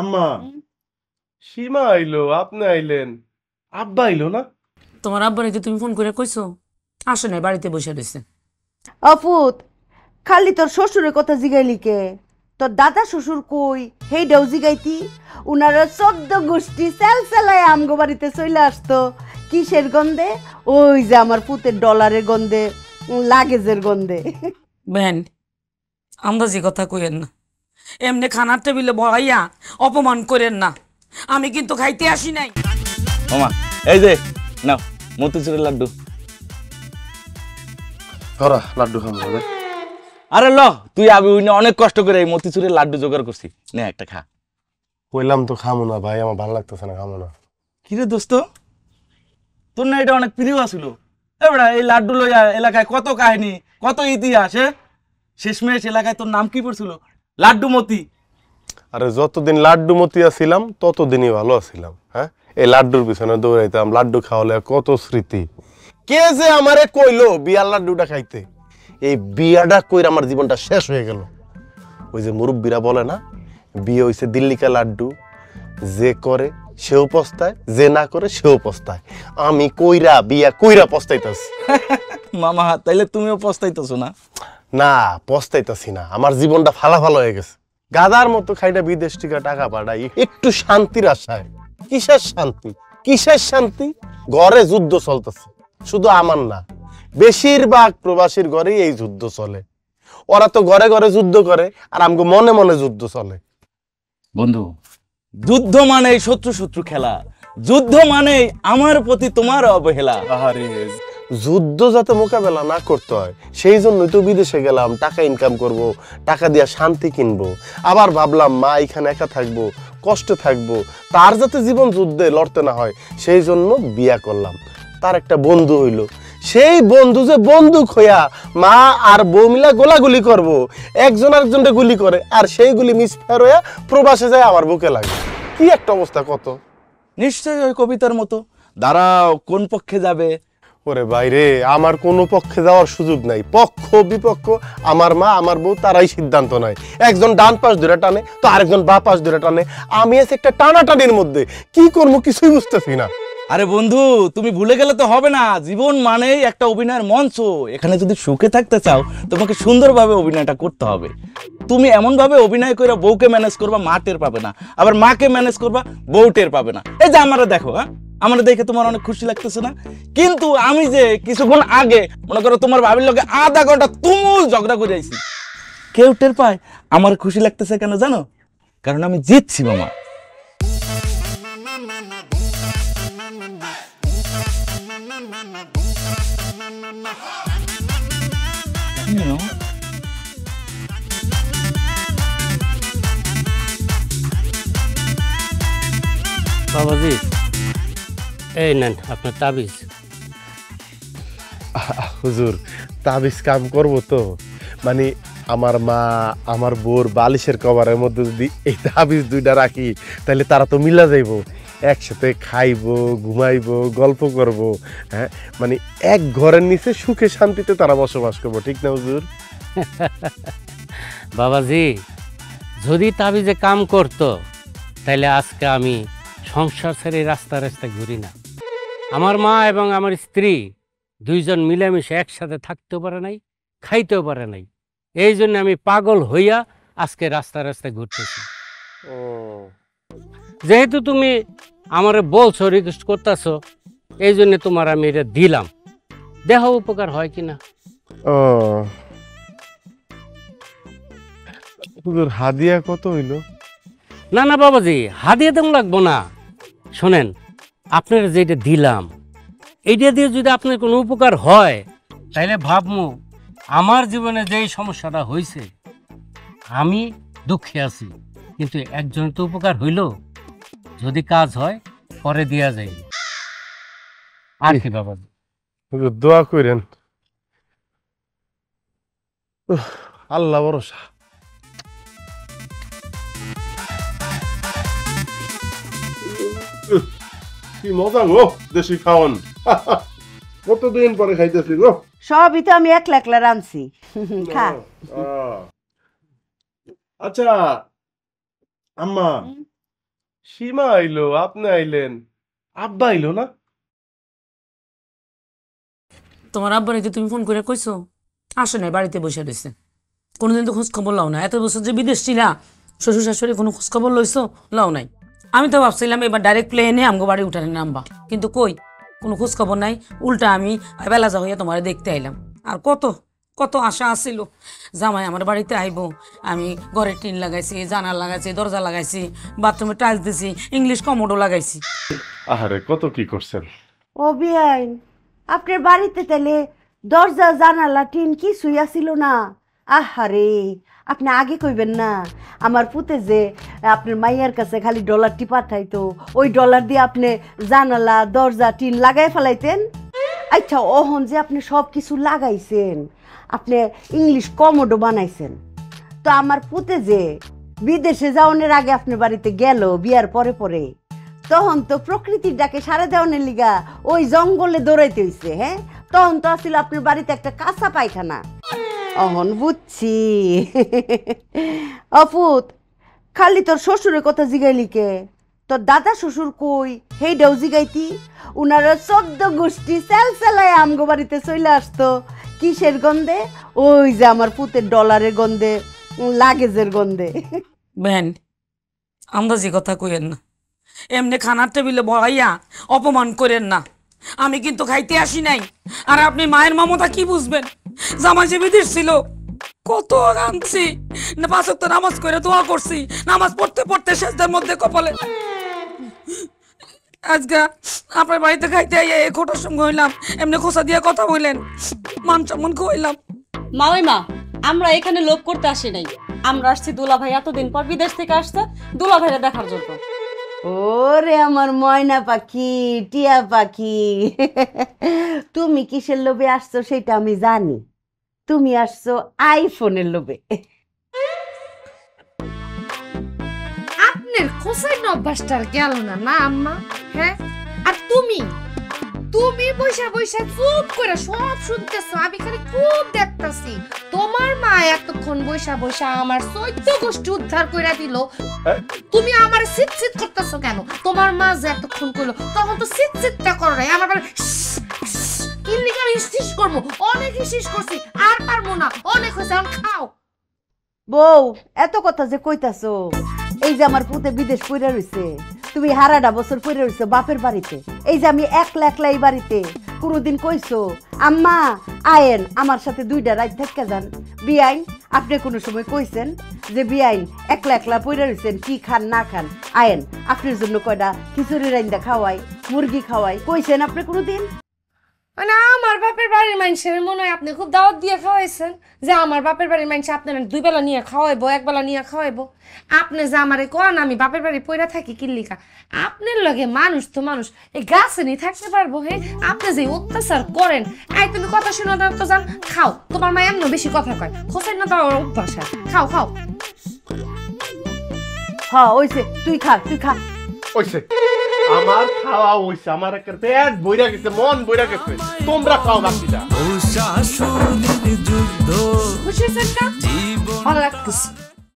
আম্মা, সীমা আইলো, আপনি আইলেন, আব্বা আইলো না? তোমার আব্বারে কি তুমি ফোন করে কইছো? আসে নাই, বাড়িতে বসে রয়েছে। অপুত, খালি তোর শ্বশুরের কথা জিগাইলি কে? তোর দাদা শ্বশুর কই হেইডাও জিগাইতি। উনারা 14 গোষ্ঠী সেলসেলায় আমগো বাড়িতে চলে আসতো। কিসের গন্ধে? ওই যে আমার পুতের ডলারের গন্ধে, লাগেজের গন্ধে। বেন, আন্দাজি কথা কইেন না, এমনি খানার টেবিলে বহাইয়া অপমান করেন না। আমি কিন্তু খাইতে আসি নাই। মামা এই যে নাও মতিচুরের লাড্ডু। ধরা লাড্ডু খাবো হবে। আরে ল, তুই আমি অনেক কষ্ট করে এই মতিচুরের লাড্ডু জোগাড় করছি, নে একটা খা। কইলাম তো খামো না ভাই, আমার ভালো লাগতেছে না, খামো না। কিরে দোস্ত, তোর না এটা অনেক প্রিয় আছিল? এবারে এই লাড্ডু লইয়া এলাকায় কত কাহিনী, কত ইতিহাস। শেষমেশ এলাকায় তোর নাম কি পড়ছিল? লাড্ডু মতি। আরে যতদিন লাড্ডু মতিয়া ছিলাম ততদিনই ভালো আছিলাম। হ্যাঁ, এই লাড্ডুর পিছনে দৌড়াইতাম, লাড্ডু খাওয়ালে কত স্মৃতি। কে যে আমারে কইলো বিয়ার লাড্ডুটা খাইতে, এই বিয়াটা কইরা আমার জীবনটা শেষ হয়ে গেল। ওই যে মুরব্বীরা বলে না, বিয়ে হইছে দিল্লিকা লাড্ডু, যে করে সেও পস্তায়, যে না করে সেও পস্তায়। আমি কইরা বিয়া কইরা পস্তাইতাছি। মামা তাইলে তুমিও পস্তাইতেছো না? না, পস্তাইতাছি না, আমার জীবনটা ফালাফালা হয়ে গেছে। গাদার মতো খাইটা বিদেশ থেকে টাকা পাঠাই একটু শান্তির আশায়। কিসের শান্তি, কিসের শান্তি? ঘরে যুদ্ধ চলতেছে, শুধু আমার না, বেশিরভাগ প্রবাসীর ঘরেই এই যুদ্ধ চলে। ওরা তো ঘরে ঘরে যুদ্ধ করে, আর আমগো মনে মনে যুদ্ধ চলে। বন্ধু, যুদ্ধ মানেই শত্রু শত্রু খেলা, যুদ্ধ মানেই আমার প্রতি তোমার অবহেলা। আরে যুদ্ধ যাতে মোকাবেলা না করতে হয় সেই জন্যই তো বিদেশে গেলাম, টাকা ইনকাম করব, টাকা দিয়া শান্তি কিনবো। আবার ভাবলাম মা এখানে একা থাকবো, কষ্টে থাকবো, তার যাতে জীবন যুদ্ধে লড়তে না হয় সেই জন্য বিয়া করলাম। তার একটা বন্ধু হইল, সেই বন্ধু যে বন্দুক হইয়া মা আর বউ মিলা গোলাগুলি করব, একজন আরেকজনকে গুলি করে, আর সেই গুলি মিসফায়ার হইয়া প্রবাসে যায় আমার বুকে লাগে। কি একটা অবস্থা! কত নিশ্চয়ই ওই কবিতার মতো। দাঁড়াও, কোন পক্ষে যাবে? ওরে বাইরে, আমার কোনো পক্ষে যাওয়ার সুযোগ নাই। পক্ষ বিপক্ষ আমার মা আমার বউ তারাই সিদ্ধান্ত নেয়। একজন ডান পাশ ধরে টানে তো আরেকজন বা পাশ ধরে টানে। আমি আছি একটা টানাটানির মধ্যে, কি করবো কিছুই বুঝতেছি না। আরে বন্ধু, তুমি ভুলে গেলে তো হবে না, জীবন মানেই একটা অভিনয়ের মঞ্চ। এখানে যদি সুখে থাকতে চাও তোমাকে সুন্দরভাবে অভিনয়টা করতে হবে। তুমি এমন ভাবে অভিনয় করে বউকে ম্যানেজ করবা মা টের পাবে না, আবার মাকে ম্যানেজ করবা বউ টের পাবে না। এই যে আমারা দেখো, আমার দেখে তোমার অনেক খুশি লাগতেছে না? কিন্তু আমি যে কিছুক্ষণ আগে মনে করো তোমার ভাবির লগে আধা ঘন্টা তুমুল ঝগড়া করে আইছি, কেউ টের পায়? আমার খুশি লাগতেছে কেন জানো? কারণ আমি জিতছি মামা। বাবাজি, এই নেন আপনার তাবিজ। হুজুর, তাবিজ কাম করবো তো? মানে আমার মা আমার বোর বালিশের কভারের মধ্যে যদি এই তাবিজ দুইটা রাখি তাহলে তারা তো মিলা যাইবো, একসাথে খাইবো, ঘুমাইবো, গল্প করব। হ্যাঁ, মানে এক ঘরের নিচে সুখে শান্তিতে তারা বসবাস করবো, ঠিক না হুজুর? বাবাজি, যদি তাবিজে কাম করতো তাহলে আজকে আমি সংসার ছেড়ে রাস্তা রাস্তায় ঘুরি না। আমার মা এবং আমার স্ত্রী দুইজন মিলেমিশে একসাথে থাকতেও পারে নাই, খাইতেও পারে নাই। এই জন্য আমি পাগল হইয়া আজকে রাস্তা রাস্তায় ঘুরতেছি। যেহেতু তুমি আমারে বলছো, রিকোয়েস্ট করতেছো, এই জন্য তোমার আমি এটা দিলাম, দেখো উপকার হয় কিনা। হুজুর, হাদিয়া কত হইলো? না না বাবাজি, হাদিয়া তেমন লাগবো না। শোনেন, আপনার যেটা দিলাম এইটা দিয়ে যদি আপনার কোনো উপকার হয় তাহলে ভাবমু আমার জীবনে যেই সমস্যাটা হয়েছে আমি দুঃখে আছি, কিন্তু একজনের তো উপকার হইল, যদি কাজ হয় পরে দেয়া যায়। আর কি বাবাজি? হুজুর দোয়া করেন, আল্লাহ ভরসা। কি মজা গো দেশি খাওয়ান, কতদিন পরে খাইতেছি গো। সবই তো আমি একলা একলা রাঁধছি। খা। আচ্ছা আম্মা, সীমা আইলো, আপনি আইলেন, আব্বা আইলো না? তোমার আব্বারে কি তুমি ফোন করে কইছো? আসে নাই, বাড়িতে বসে রয়েছে। কোনোদিন তো খোঁজ খবর লাও না। এত বছর যে বিদেশ ছিলা, শ্বশুর শাশুড়ি কোনো খোঁজ খবর লইছো? লাও নাই। আমি তো ভাবছিলাম এবার ডাইরেক্ট প্লেনে আমগো বাড়ি উঠানে নামবা, কিন্তু কই কোনো খোঁজ খবর নাই। উল্টা আমি বেলাজা হইয়া তোমার দেখতে আইলাম। আর কত কত আশা আছিল জামাই আমার বাড়িতে আইব। আমি ঘরের টিন লাগাইছি, জানালা লাগাইছি, দরজা লাগাইছি, বাথরুমে টাইলস দিছি, ইংলিশ কমোডও লাগাইছি। আহারে কত কি করছেন। ও বিয়াইন, আপনার বাড়িতে তাহলে দরজা জানালা টিন কিছুই আসিল না? আহারে, আপনি আগে কইবেন না? আমার পুতে যে আপনার মাইয়ার কাছে খালি ডলারটি পাঠাইতো, ওই ডলার দিয়ে আপনি জানালা দরজা টিন লাগাই ফেলাইতেন। আচ্ছা, ওহন যে আপনি সব কিছু লাগাইছেন, আপনি ইংলিশ কমোডও বানাইছেন, তো আমার পুতে যে বিদেশে যাওয়ার আগে আপনার বাড়িতে গেল বিয়ার পরে পরে, তখন তো প্রকৃতির ডাকে সারা দেওয়ানের লিগা ওই জঙ্গলে দৌড়াইতে হইছে। হ্যাঁ, তখন তো আসলে আপনার বাড়িতে একটা কাঁচা পায়খানা। অহন বুঝছি। অপুত, খালি তোর শ্বশুরের কথা জিগাইলি কে? তোর দাদা শ্বশুর কই হেইডাও জিগাইতি। উনারা 14 গোষ্ঠী সেলসেলায় আমগো বাড়িতে চলে আসতো। কিসের গন্ধে? ওই যে আমার পুতের ডলারের গন্ধে, লাগেজের গন্ধে। বেন, আন্দাজি কথা কইেন না। এমনি খানার টেবিলে বড়াইয়া অপমান করেন না। আমি কিন্তু খাইতে আসি নাই। আর আপনি মায়ের মমতা কি বুঝবেন? জামাই যে বিদেশ ছিল, কত রাঁধছি, না 5 ওয়াক্ত নামাজ করে দোয়া করছি, নামাজ পড়তে পড়তে শেষদের মধ্যে কপালে। আজকে আপনার বাড়িতে খাইতে আইয়া এই খোটার সঙ্গে হইলাম, এমনি খোসা দিয়ে কথা বললেন, মান সম্মান কইলাম। মা ওই মা, আমরা এখানে লোভ করতে আসি নাই। আমরা আসছি দুলা ভাই এতদিন পর বিদেশ থেকে আসছে দুলা ভাইরা দেখার জন্য। ওরে আমার ময়না পাখি, টিয়া পাখি, তুমি কিসের লোভে আসছো সেটা আমি জানি। তুমি আসছো আইফোনের লোভে। আপনার খোসাই অভ্যাসটার গেল না না আম্মা? হ্যাঁ, আর তুমি তুমি বৈশা বৈশা চুপ করে সব শুনতেছো, আমি খালি খুব দেখতাছি। তোমার মা এতক্ষণ বৈশা বৈশা আমার 14 গোষ্ঠী উদ্ধার করে দিল, তুমি আমার সিট করতেছো কেন? তোমার মা যে এতক্ষণ কইলো, তখন তো সিটটা করো নাই। আমার কিল্লিকে আমি হিস করবো, অনেক হিস করছি, আর পারবো না, অনেক হয়েছে, এখন খাও। বউ, এত কথা যে কইতাছো, এই যে আমার পুতে বিদেশ পইরা রইছে, তুমি হারাটা বছর পইরা রইছো বাপের বাড়িতে, এই যে আমি একলা একলা এই বাড়িতে, কোনোদিন কইছো আম্মা আয়েন আমার সাথে 2টা রাত থেকে যান? বিয়াইন, আপনি কোনো সময় কইছেন যে বিয়াইন একলা একলা পইরা রইছেন, কি খান না খান, আয়েন আপনার জন্য কয়টা খিচুড়ি রাইন্দা খাওয়াই, মুরগি খাওয়াই, কইছেন আপনি কোনোদিন? মানে আমার বাপের বাড়ির মানুষের মনে হয় আপনি খুব দাওয়াত দিয়ে খাওয়াইছেন, যে আমার বাপের বাড়ির মানুষ আপনার 2 বেলা নিয়ে খাওয়াইবো, 1 বেলা নিয়ে খাওয়াইবো। আপনি যে আমারে কোন আমি বাপের বাড়ি পইরা থাকি কিল্লিকা? আপনার লগে মানুষ তো মানুষ, এই গাছে নিয়ে থাকতে পারবো? হে, আপনি যে অত্যাচার করেন। এই তুমি কথা শুনো না তো, জান খাও, তোমার মা এমন বেশি কথা কয়, খোসাই না দেওয়ার অভ্যাস। খাও খাও। হ্যাঁ ওইছে, তুই খা, তুই খা। ওইছে, আমার খাওয়া হইছে, আমার একটা পেট বইরা গেছে, মন বইরা গেছে, তোমরা খাও বাকিটা। খুশি হয়েছেন না? ভালো লাগতেছে।